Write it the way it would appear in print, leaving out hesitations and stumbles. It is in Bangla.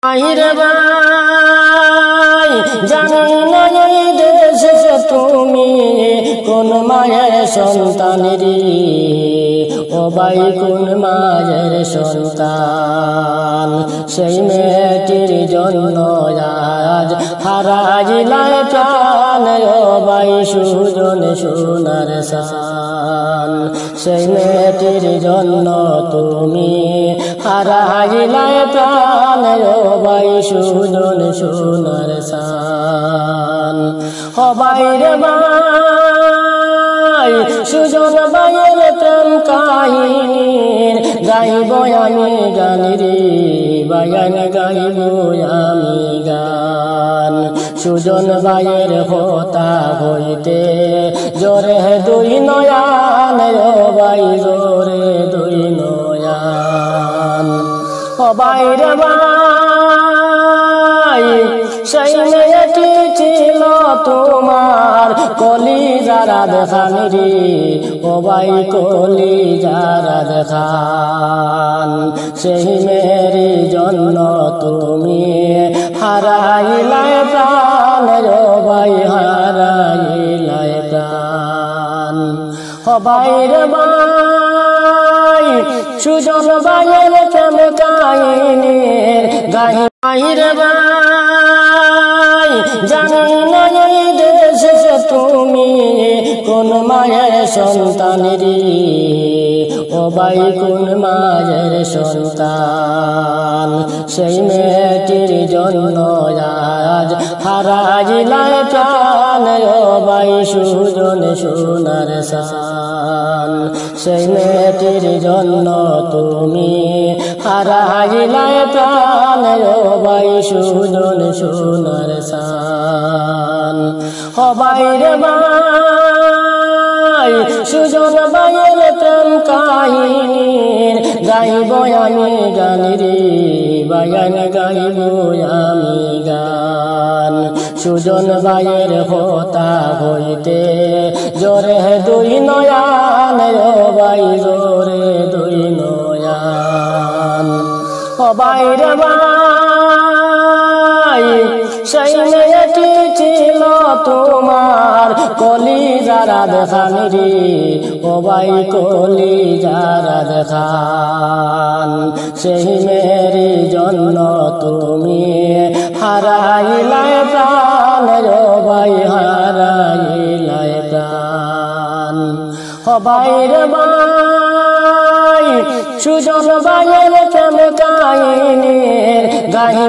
আইরে ভাই জানি না এই দেশে তুমি কোন মায়ের সন্তানেরি ও ভাই কোন মায়ের সন্তান সেই মেয়েটির জন্য আজ হারাইলাই প্রাণ ও ভাই সুজন সোনার সান সেই মেয়েটির জন্য তুমি হারাইলাই প্রাণ ও ভাই সুজন সোনার সান ও ভাই রে ভাই সুজন ভাইয়ের প্রেম কাহিনীর গাইব আমি গানেরি বায়ান গাইব আমি গান সুজন ভাইয়ের হতা হইতে জোরে দুই নয়ান ও ভাই জোরে দুই নয়ান ও ভাই রে ভাই সেই মেয়েটি ছিল তোমার কলিজারা দেখানি ও ভাই কলিজারা দেখান সেই মেয়ের জন্য তুমি হারাইলাই প্রাণ ও ভাই হারাইলাই প্রাণ ও ভাই রে ভাই সুজন ভাইয়ের প্রেম কাহিনীর গাই রে ভাই জানি না এই দেশে তুমি কোন মায়ের সন্তানেরি ও ভাই কোন মায়ের সন্তান সেই মেয়েটির জন্য আজ হারাইলাই প্রাণ ও ভাই সুজন সোনার সান সেই মেয়েটির জন্য তুমি হারাইলাই প্রাণ ও ভাই সুজন সোনার সান ও ভাই রে ভাই সুজন ভাইয়ের প্রেম কাহিনীর গাইব আমি গানেরি বায়ান গাইব আমি গান সুজন ভাইয়ের হতা হইতে জোরে দুই নয়ান ও ভাই জোরে দুই নয়ান ও ভাই রে ভাই সেই মেয়েটি ছিল তোমার কলিজারা দেখানি ও ভাই কলিজারা দেখান সেই মেয়ের জন্য তুমি হারাইলাই প্রাণ ও ভাই হারাইলাই প্রাণ ও ভাই রে ভাই সুজন ভাইয়ের প্রেম কাহিনীর গাই